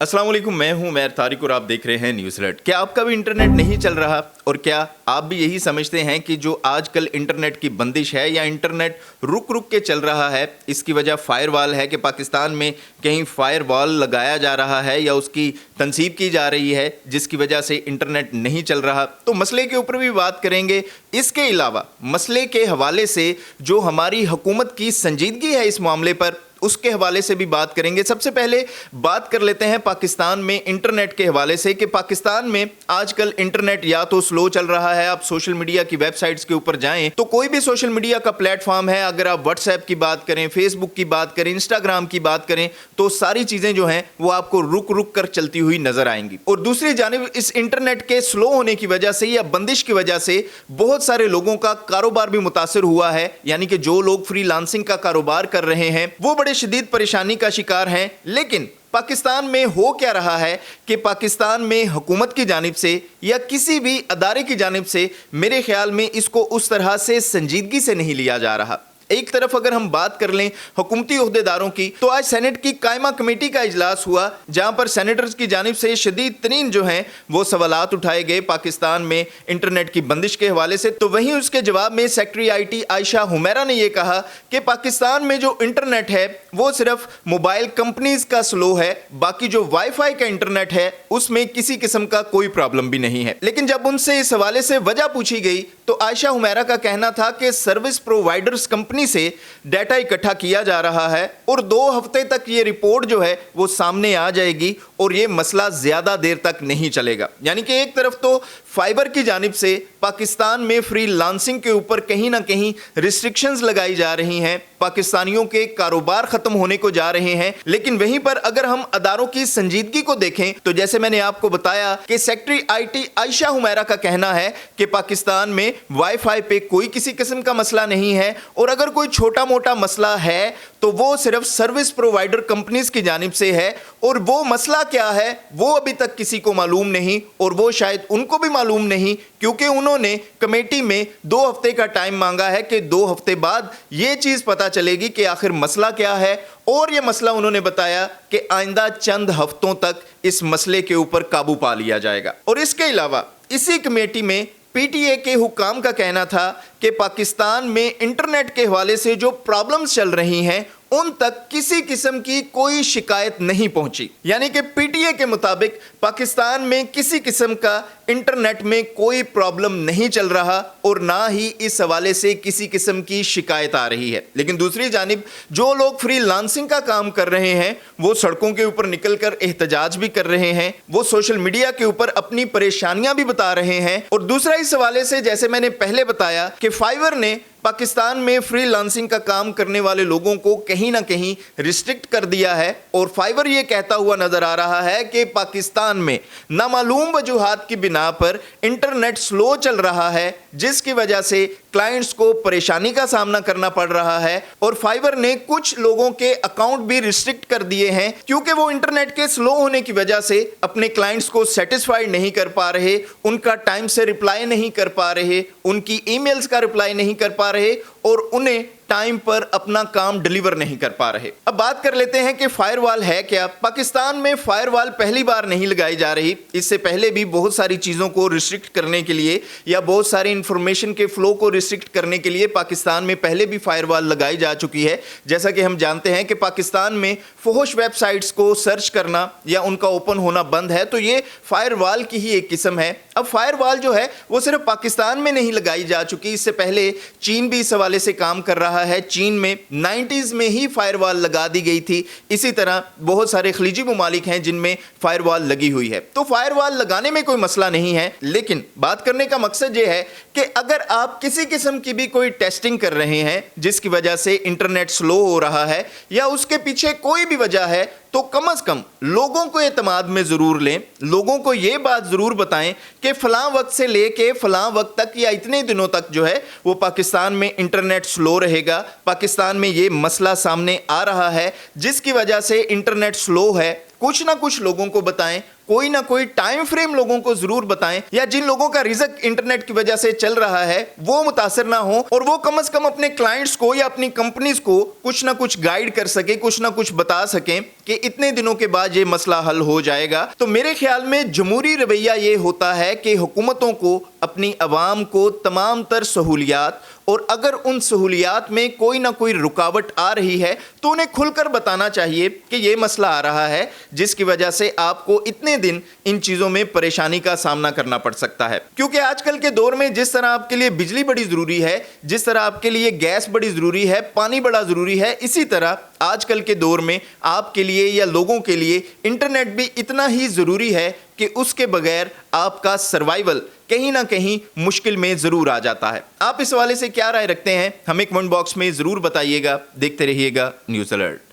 अस्सलाम वालेकुम, मैं हूं उमैर तारिक और आप देख रहे हैं न्यूज़ अलर्ट। क्या आपका भी इंटरनेट नहीं चल रहा और क्या आप भी यही समझते हैं कि जो आजकल इंटरनेट की बंदिश है या इंटरनेट रुक रुक के चल रहा है, इसकी वजह फायरवॉल है कि पाकिस्तान में कहीं फायरवॉल लगाया जा रहा है या उसकी तनसीब की जा रही है जिसकी वजह से इंटरनेट नहीं चल रहा? तो मसले के ऊपर भी बात करेंगे। इसके अलावा मसले के हवाले से जो हमारी हुकूमत की संजीदगी है इस मामले पर, उसके हवाले से भी बात करेंगे। सबसे पहले बात कर लेते हैं पाकिस्तान में इंटरनेट के हवाले से कि पाकिस्तान में आजकल इंटरनेट या तो स्लो चल रहा है। आप सोशल मीडिया की वेबसाइट्स के ऊपर जाएं तो कोई भी सोशल मीडिया का प्लेटफॉर्म है, अगर आप व्हाट्सएप की बात करें, फेसबुक की बात करें, इंस्टाग्राम की बात करें, तो सारी चीज़ें जो हैं वो आपको रुक रुक कर चलती हुई नजर आएंगी। और दूसरी जानिब इस इंटरनेट के स्लो होने की वजह से या बंदिश की वजह से बहुत सारे लोगों का कारोबार भी मुतासर हुआ है, यानी कि जो लोग फ्रीलांसिंग का कारोबार कर रहे हैं वो बड़े शदीद परेशानी का शिकार हैं। लेकिन पाकिस्तान में हो क्या रहा है कि पाकिस्तान में हुकूमत की जानिब से या किसी भी अदारे की जानिब से मेरे ख्याल में इसको उस तरह से संजीदगी से नहीं लिया जा रहा। एक तरफ अगर हम बात कर लें हुकूमती ओहदेदारों की, तो आज सेनेट की कायमा कमेटी का इजलास हुआ जहां पर सेनेटर्स की जानिब से शदीद तरीन जो हैं वो सवालात उठाए गए पाकिस्तान में इंटरनेट की बंदिश के हवाले से। तो वहीं उसके जवाब में सेक्रेटरी IT आयशा हुमैरा ने यह कहा कि पाकिस्तान में जो इंटरनेट है वो सिर्फ मोबाइल कंपनीज का स्लो है, बाकी जो वाईफाई का इंटरनेट है उसमें किसी किस्म का कोई प्रॉब्लम भी नहीं है। लेकिन जब उनसे इस हवाले से वजह पूछी गई तो आयशा हुमैरा का कहना था कि सर्विस प्रोवाइडर्स कंपनी से डाटा इकट्ठा किया जा रहा है और 2 हफ्ते तक ये रिपोर्ट जो है वो सामने आ जाएगी और ये मसला ज्यादा देर तक नहीं चलेगा। यानी कि एक तरफ तो फाइबर की जानिब से पाकिस्तान में फ्रीलांसिंग के ऊपर कहीं ना कहीं रिस्ट्रिक्शंस लगाई जा रही हैं, पाकिस्तानियों के कारोबार खत्म होने को जा रहे हैं। लेकिन वहीं पर अगर हम अदारों की संजीदगी को देखें तो जैसे मैंने आपको बताया कि सेक्रेटरी IT आयशा हुमैरा का कहना है कि पाकिस्तान में वाईफाई पे कोई किसी किस्म का मसला नहीं है और अगर कोई छोटा मोटा मसला है तो वो सिर्फ सर्विस प्रोवाइडर कंपनीज की जानिब से है और वो मसला क्या है वो अभी तक किसी को मालूम नहीं और वो शायद उनको भी मालूम नहीं, क्योंकि उन्होंने कमेटी में 2 हफ्ते का टाइम मांगा है कि 2 हफ्ते बाद ये चीज़ पता चलेगी कि आखिर मसला क्या है। और ये मसला उन्होंने बताया कि आइंदा चंद हफ्तों तक इस मसले के ऊपर काबू पा लिया जाएगा। और इसके अलावा इसी कमेटी में PTA के हुक्काम का कहना था कि पाकिस्तान में इंटरनेट के हवाले से जो प्रॉब्लम्स चल रही हैं उन तक किसी किस्म की कोई शिकायत नहीं पहुंची। यानी कि PTA के मुताबिक पाकिस्तान में किसी किस्म का इंटरनेट में कोई प्रॉब्लम नहीं चल रहा और ना ही इस हवाले से किसी किस्म की शिकायत आ रही है। लेकिन दूसरी जानिब जो लोग फ्रीलांसिंग का काम कर रहे हैं वो सड़कों के ऊपर निकलकर एहतजाज भी कर रहे हैं, वो सोशल मीडिया के ऊपर अपनी परेशानियां भी बता रहे हैं। और दूसरा इस हवाले से जैसे मैंने पहले बताया कि फाइवर ने पाकिस्तान में फ्रीलांसिंग का काम करने वाले लोगों को कहीं ना कहीं रिस्ट्रिक्ट कर दिया है और फाइवर ये कहता हुआ नजर आ रहा है कि पाकिस्तान में नामालूम वजूहात की बिना पर इंटरनेट स्लो चल रहा है जिसकी वजह से क्लाइंट्स को परेशानी का सामना करना पड़ रहा है। और फाइवर ने कुछ लोगों के अकाउंट भी रिस्ट्रिक्ट कर दिए हैं क्योंकि वो इंटरनेट के स्लो होने की वजह से अपने क्लाइंट्स को सेटिस्फाइड नहीं कर पा रहे, उनका टाइम से रिप्लाई नहीं कर पा रहे, उनकी ईमेल्स का रिप्लाई नहीं कर पा रहे और उन्हें टाइम पर अपना काम डिलीवर नहीं कर पा रहे। अब बात कर लेते हैं कि फायरवॉल है क्या। पाकिस्तान में फायरवॉल पहली बार नहीं लगाई जा रही, इससे पहले भी बहुत सारी चीज़ों को रिस्ट्रिक्ट करने के लिए या बहुत सारी इंफॉर्मेशन के फ्लो को रिस्ट्रिक्ट करने के लिए पाकिस्तान में पहले भी फायरवॉल लगाई जा चुकी है। जैसा कि हम जानते हैं कि पाकिस्तान में फहुश वेबसाइट्स को सर्च करना या उनका ओपन होना बंद है, तो ये फायरवॉल की ही एक किस्म है। अब फायरवॉल जो है वो सिर्फ पाकिस्तान में नहीं लगाई जा चुकी, इससे पहले चीन भी इस हवाले से काम कर रहा है। चीन में 90s में ही फायरवॉल लगा दी गई थी। इसी तरह बहुत सारे खलीजी मुमालिक हैं जिनमें फायरवॉल लगी हुई है। तो फायरवॉल लगाने में कोई मसला नहीं है, लेकिन बात करने का मकसद ये है कि अगर आप किसी किस्म की भी कोई टेस्टिंग कर रहे हैं जिसकी वजह से इंटरनेट स्लो हो रहा है या उसके पीछे कोई भी वजह है, तो कम से कम लोगों को एतमाद में ज़रूर लें, लोगों को ये बात ज़रूर बताएं कि फ़लाँ वक्त से लेके फ़लाँ वक्त तक या इतने दिनों तक जो है वो पाकिस्तान में इंटरनेट स्लो रहेगा, पाकिस्तान में ये मसला सामने आ रहा है जिसकी वजह से इंटरनेट स्लो है कुछ ना कुछ लोगों को बताएं, कोई ना कोई टाइम फ्रेम लोगों को जरूर बताएं, या जिन लोगों का रिजक इंटरनेट की वजह से चल रहा है वो मुतासर ना हो, और वो कम से कम अपने क्लाइंट्स को या अपनी कंपनीज को कुछ ना कुछ गाइड कर सके, कुछ ना कुछ बता सकें कि इतने दिनों के बाद ये मसला हल हो जाएगा। तो मेरे ख्याल में जमहूरी रवैया ये होता है कि हुकूमतों को अपनी अवाम को तमाम तर सहूलियात, और अगर उन सहूलियात में कोई ना कोई रुकावट आ रही है तो उन्हें खुलकर बताना चाहिए कि ये मसला आ रहा है जिसकी वजह से आपको इतने दिन इन चीज़ों में परेशानी का सामना करना पड़ सकता है। क्योंकि आजकल के दौर में जिस तरह आपके लिए बिजली बड़ी ज़रूरी है, जिस तरह आपके लिए गैस बड़ी ज़रूरी है, पानी बड़ा ज़रूरी है, इसी तरह आजकल के दौर में आपके लिए या लोगों के लिए इंटरनेट भी इतना ही ज़रूरी है कि उसके बगैर आपका सर्वाइवल कहीं ना कहीं मुश्किल में ज़रूर आ जाता है। आप इस हवाले से क्या राय रखते हैं, हमें कमेंट बॉक्स में ज़रूर बताइएगा। देखते रहिएगा न्यूज़ अलर्ट।